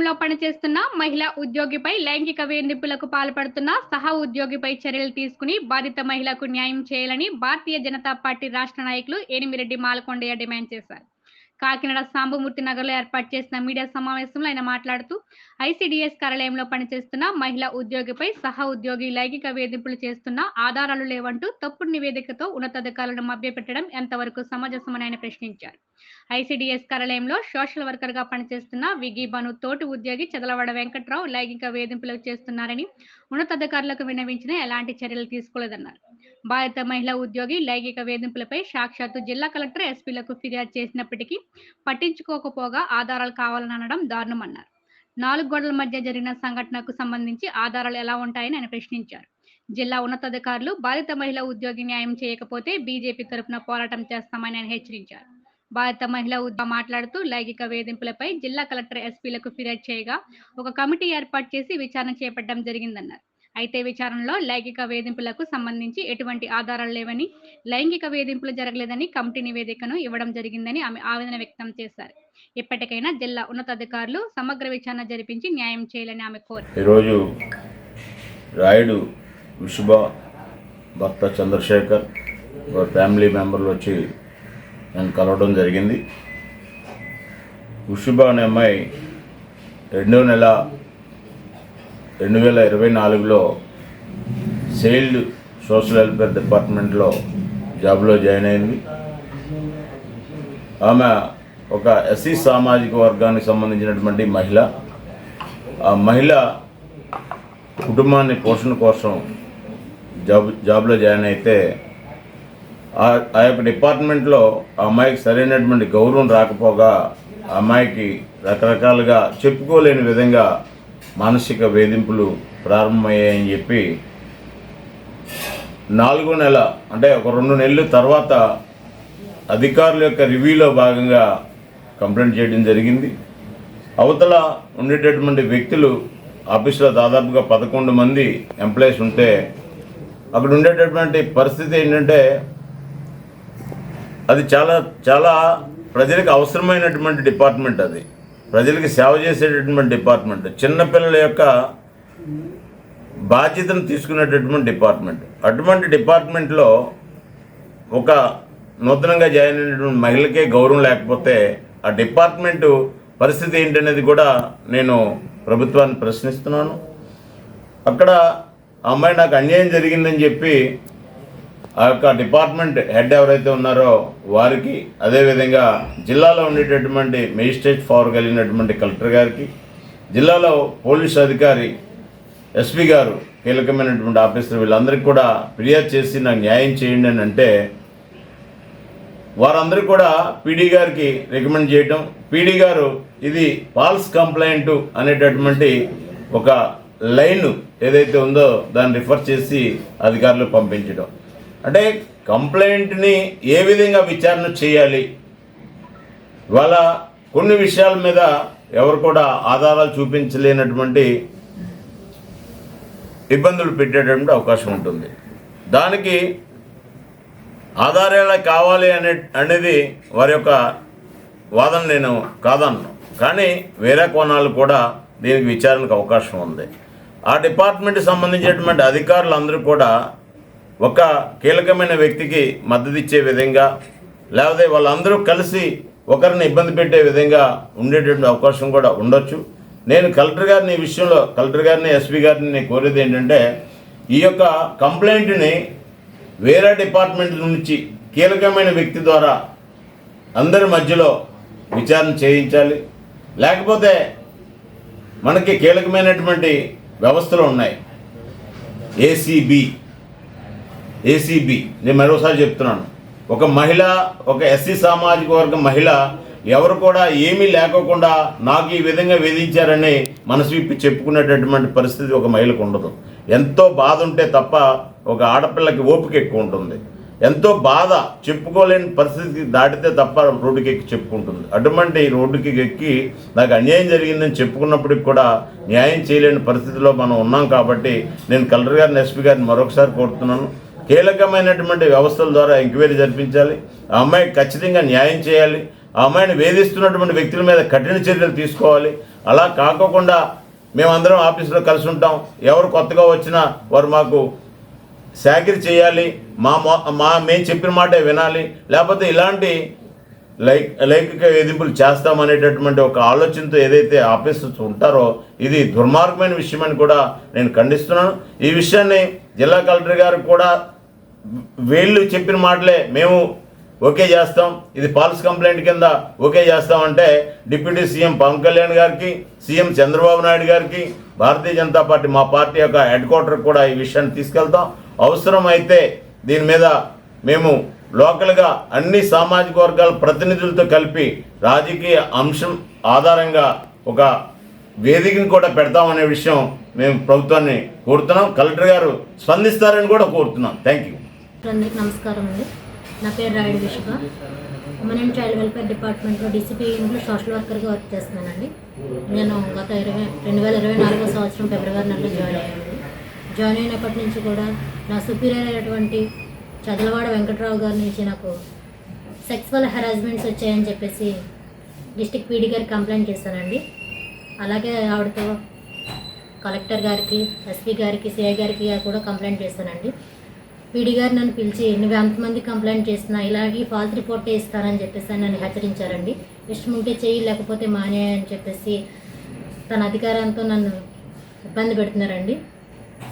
కార్యాలయంలో పనిచేస్తున్న మహిళా ఉద్యోగిపై లైంగిక వేధింపులకు పాల్పడుతున్న సహ ఉద్యోగిపై చర్యలు తీసుకుని బాధిత మహిళకు న్యాయం చేయాలని భారతీయ జనతా పార్టీ రాష్ట్ర నాయకులు ఏనిమిరెడ్డి మాలకొండయ్య డిమాండ్ చేశారు. కాకినాడ సాంబమూర్తి నగర్లో ఏర్పాటు చేసిన మీడియా సమావేశంలో ఆయన మాట్లాడుతూ ఐసీడీఎస్ కార్యాలయంలో పనిచేస్తున్న మహిళా ఉద్యోగిపై సహ ఉద్యోగి లైంగిక వేధింపులు చేస్తున్న ఆధారాలు లేవంటూ తప్పుడు నివేదికతో ఉన్నతాధికారులను మభ్యపెట్టడం ఎంతవరకు సమంజసమని ఆయన ప్రశ్నించారు. ఐసీడీఎస్ కార్యాలయంలో సోషల్ వర్కర్ గా పనిచేస్తున్న విగీబను తోటి ఉద్యోగి చదలవాడ వెంకట్రావు లైంగిక వేధింపులు చేస్తున్నారని ఉన్నతాధికారులకు విన్నవించిన ఎలాంటి చర్యలు తీసుకోలేదన్నారు. బాధిత మహిళా ఉద్యోగి లైంగిక వేధింపులపై సాక్షాత్తు జిల్లా కలెక్టర్ ఎస్పీలకు ఫిర్యాదు చేసినప్పటికీ పట్టించుకోకపోగా ఆధారాలు కావాలనడం దారుణమన్నారు. 4 గోడల మధ్య జరిగిన సంఘటనకు సంబంధించి ఆధారాలు ఎలా ఉంటాయని ఆయన ప్రశ్నించారు. జిల్లా ఉన్నతాధికారులు బాధిత మహిళా ఉద్యోగి న్యాయం చేయకపోతే బీజేపీ తరపున పోరాటం చేస్తామని ఆయన హెచ్చరించారు. బాధిత మహిళా ఉద్యోగి మాట్లాడుతూ లైంగిక వేధింపులపై జిల్లా కలెక్టర్ ఎస్పీలకు ఫిర్యాదు చేయగా ఒక కమిటీ ఏర్పాటు చేసి విచారణ చేపట్టడం జరిగిందన్నారు. అయితే విచారణలో లైంగిక వేధింపులకు సంబంధించి ఎటువంటి ఆధారాలు లేవని, లైంగిక వేధింపులు జరగలేదని కమిటీ నివేదికను ఇవ్వడం జరిగిందని ఆమె ఆవేదన వ్యక్తం చేశారు. ఇప్పటికైనా జిల్లా ఉన్నతాధికారులు సమగ్ర విచారణ జరిపించి న్యాయం చేయాలని ఆమె కోరారు. ఈరోజు రాయుడు విశుభ భర్త చంద్రశేఖర్ వారి ఫ్యామిలీ మెంబర్లు వచ్చి నేను కలవడం జరిగింది. విశుభ అనే అమ్మాయి 2వ నెల 2024లో చైల్డ్ సోషల్ వెల్ఫేర్ డిపార్ట్మెంట్లో జాబ్లో జాయిన్ అయింది. ఆమె ఒక ఎస్సీ సామాజిక వర్గానికి సంబంధించినటువంటి మహిళ. ఆ మహిళ కుటుంబాన్ని పోషణ కోసం జాబ్లో జాయిన్ అయితే ఆ యొక్క డిపార్ట్మెంట్లో ఆ అమ్మాయికి సరైనటువంటి గౌరవం రాకపోగా ఆ అమ్మాయికి రకరకాలుగా చెప్పుకోలేని విధంగా మానసిక వేధింపులు ప్రారంభమయ్యాయని చెప్పి 4వ నెల అంటే ఒక 2 నెలల తర్వాత అధికారుల యొక్క రివ్యూలో భాగంగా కంప్లైంట్ చేయడం జరిగింది. అవతల ఉండేటటువంటి వ్యక్తులు ఆఫీసులో దాదాపుగా 11 మంది ఎంప్లాయీస్ ఉంటే అక్కడ ఉండేటటువంటి పరిస్థితి ఏంటంటే అది చాలా చాలా ప్రజలకు అవసరమైనటువంటి డిపార్ట్మెంట్. అది ప్రజలకు సేవ చేసేటటువంటి డిపార్ట్మెంట్, చిన్నపిల్లల యొక్క బాధ్యతను తీసుకునేటటువంటి డిపార్ట్మెంట్. అటువంటి డిపార్ట్మెంట్లో ఒక నూతనంగా జాయిన్ అయినటువంటి మహిళకే గౌరవం లేకపోతే ఆ డిపార్ట్మెంటు పరిస్థితి ఏంటనేది కూడా నేను ప్రభుత్వాన్ని ప్రశ్నిస్తున్నాను. అక్కడ ఆ అమ్మాయి నాకు అన్యాయం జరిగిందని చెప్పి ఆ యొక్క డిపార్ట్మెంట్ హెడ్ ఎవరైతే ఉన్నారో వారికి, అదేవిధంగా జిల్లాలో ఉండేటటువంటి మెజిస్ట్రేట్ పవర్ కలిగినటువంటి కలెక్టర్ గారికి, జిల్లాలో పోలీస్ అధికారి ఎస్పీ గారు, కీలకమైనటువంటి ఆఫీసర్, వీళ్ళందరికీ కూడా ఫిర్యాదు చేసి నాకు న్యాయం చేయండి అని అంటే వారందరూ కూడా పీడీ గారికి రికమెండ్ చేయటం, పీడీ గారు ఇది ఫాల్స్ కంప్లైంట్ అనేటటువంటి ఒక లైన్ ఏదైతే ఉందో దాన్ని రిఫర్ చేసి అధికారులకు పంపించడం. అంటే కంప్లైంట్ని ఏ విధంగా విచారణ చేయాలి, ఇవాళ కొన్ని విషయాల మీద ఎవరు కూడా ఆధారాలు చూపించలేనటువంటి ఇబ్బందులు పెట్టేటటువంటి అవకాశం ఉంటుంది. దానికి ఆధారాలు కావాలి అనేది వారి యొక్క వాదన, నేను కాదన్నాను. కానీ వేరే కోణాలు కూడా దీనికి విచారణకు అవకాశం ఉంది. ఆ డిపార్ట్మెంట్కి సంబంధించినటువంటి అధికారులందరూ కూడా ఒక కీలకమైన వ్యక్తికి మద్దతు ఇచ్చే విధంగా, లేకపోతే వాళ్ళందరూ కలిసి ఒకరిని ఇబ్బంది పెట్టే విధంగా ఉండేటువంటి అవకాశం కూడా ఉండొచ్చు. నేను కలెక్టర్ గారిని ఈ విషయంలో, కలెక్టర్ గారిని, ఎస్పీ గారిని నేను కోరేది ఏంటంటే ఈ యొక్క కంప్లైంట్ని వేరే డిపార్ట్మెంట్ నుంచి కీలకమైన వ్యక్తి ద్వారా అందరి మధ్యలో విచారణ చేయించాలి. లేకపోతే మనకి కీలకమైనటువంటి వ్యవస్థలు ఉన్నాయి, ఏసీబీ. నేను మరోసారి చెప్తున్నాను, ఒక మహిళ, ఒక ఎస్సీ సామాజిక వర్గం మహిళ ఎవరు కూడా ఏమీ లేకోకుండా నాకు ఈ విధంగా వేధించారని మనసు విప్పి చెప్పుకునేటటువంటి పరిస్థితి ఒక మహిళకు ఉండదు. ఎంతో బాధ ఉంటే తప్ప ఒక ఆడపిల్లకి ఓపిక ఎక్కువ ఉంటుంది. ఎంతో బాధ చెప్పుకోలేని పరిస్థితికి దాటితే తప్ప రోడ్డుకి ఎక్కి చెప్పుకుంటుంది. అటువంటి రోడ్డుకి ఎక్కి నాకు అన్యాయం జరిగిందని చెప్పుకున్నప్పటికి కూడా న్యాయం చేయలేని పరిస్థితిలో మనం ఉన్నాం. కాబట్టి నేను కలెక్టర్ గారిని, ఎస్పీ గారిని మరొకసారి కోరుతున్నాను, కీలకమైనటువంటి వ్యవస్థల ద్వారా ఎంక్వైరీ జరిపించాలి. ఆ అమ్మాయికి ఖచ్చితంగా న్యాయం చేయాలి. ఆ అమ్మాయిని వేధిస్తున్నటువంటి వ్యక్తుల మీద కఠిన చర్యలు తీసుకోవాలి. అలా కాకోకుండా మేమందరం ఆఫీసులో కలిసి ఉంటాం, ఎవరు కొత్తగా వచ్చినా వారు మాకు చాకరీ చేయాలి, మేము చెప్పిన మాటే వినాలి, లేకపోతే ఇలాంటి లైంగిక వేధింపులు చేస్తామనేటటువంటి ఒక ఆలోచనతో ఏదైతే ఆఫీసర్స్ ఉంటారో ఇది దుర్మార్గమైన విషయమని కూడా నేను ఖండిస్తున్నాను. ఈ విషయాన్ని జిల్లా కలెక్టర్ గారు కూడా వీళ్ళు చెప్పిన మాటలే మేము ఓకే చేస్తాం, ఇది ఫాల్స్ కంప్లైంట్ కింద ఓకే చేస్తామంటే డిప్యూటీ సీఎం పవన్ కళ్యాణ్ గారికి, సీఎం చంద్రబాబు నాయుడు గారికి, భారతీయ జనతా పార్టీ మా పార్టీ యొక్క హెడ్ క్వార్టర్కి కూడా ఈ విషయాన్ని తీసుకెళ్తాం. అవసరమైతే దీని మీద మేము లోకల్గా అన్ని సామాజిక వర్గాల ప్రతినిధులతో కలిపి రాజకీయ అంశం ఆధారంగా ఒక వేదికను కూడా పెడతామనే విషయం మేము ప్రభుత్వాన్ని కోరుతున్నాం. కలెక్టర్ గారు స్పందిస్తారని కూడా కోరుతున్నాం. Thank you. అందరికీ నమస్కారం అండి. నా పేరు Rayudu Vishuka. Women and child welfare డిపార్ట్మెంట్లో డీసీపీ ఇంట్లో సోషల్ వర్కర్గా వర్క్ చేస్తున్నానండి. నేను గత 2024 సంవత్సరం ఫిబ్రవరి నెలలో జాయిన్ అయినప్పటి నుంచి కూడా నా సుపీరియర్ అయినటువంటి చదలవాడ వెంకట్రావు గారి నుంచి నాకు సెక్సువల్ హెరాస్మెంట్స్ వచ్చాయని చెప్పేసి డిస్ట్రిక్ట్ పీడీ గారికి కంప్లైంట్ చేశానండి. అలాగే ఆవిడతో కలెక్టర్ గారికి, ఎస్పీ గారికి, సిఐ గారికి కూడా కంప్లైంట్ చేశానండి. పీడీ గారు నన్ను పిలిచి నువ్వు ఎంతమంది కంప్లైంట్ చేసినా ఇలాగే ఫాల్స్ రిపోర్టే ఇస్తానని చెప్పేసి నన్ను హెచ్చరించారండి. ఇష్టం ఉంటే చెయ్యి, లేకపోతే మానే అని చెప్పేసి తన అధికారంతో నన్ను ఇబ్బంది పెడుతున్నారండి.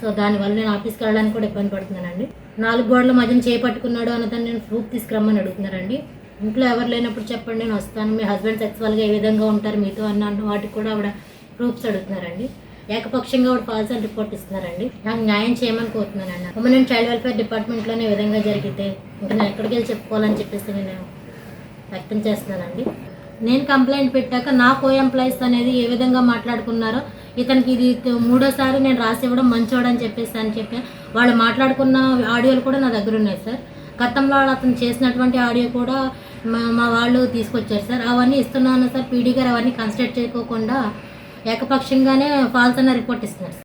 సో దానివల్ల నేను ఆఫీస్కి వెళ్ళడానికి కూడా ఇబ్బంది పడుతున్నానండి. 4 గోడల మధ్యన చేపట్టుకున్నాడు అన్నదాన్ని నేను ప్రూఫ్ తీసుకురమ్మని అడుగుతున్నారండి. ఇంట్లో ఎవరు లేనప్పుడు చెప్పండి, నేను వస్తాను, మీ హస్బెండ్ సెక్సువల్గా ఏ విధంగా ఉంటారు మీతో అన్న వాటికి కూడా ఆవిడ ప్రూఫ్స్ అడుగుతున్నారండి. ఏకపక్షంగా ఆవిడ ఫాల్స్ అని రిపోర్ట్ ఇస్తున్నారండి. నాకు న్యాయం చేయమని కోరుతున్నానండి. ఉమెన్ అండ్ చైల్డ్ వెల్ఫేర్ డిపార్ట్మెంట్లోనే ఈ విధంగా జరిగితే ఇంకా నేను ఎక్కడికి వెళ్ళి చెప్పుకోవాలని చెప్పేసి నేను వ్యక్తం చేస్తున్నానండి. నేను కంప్లైంట్ పెట్టాక నా కో ఎంప్లాయీస్ అనేది ఏ విధంగా మాట్లాడుకున్నారో, ఇతనికి ఇది 3వ నేను రాసి ఇవ్వడం మంచోడు అని చెప్పి వాళ్ళు మాట్లాడుకున్న ఆడియోలు కూడా నా దగ్గర ఉన్నాయి సార్. గతంలో అతను చేసినటువంటి ఆడియో కూడా మా వాళ్ళు తీసుకొచ్చారు సార్. అవన్నీ ఇస్తున్నాను సార్. పీడీ గారు అవన్నీ కన్సిడర్ చేయకోకుండా ఏకపక్షంగానే ఫాల్స్ అన్న రిపోర్ట్ ఇస్తున్నారు.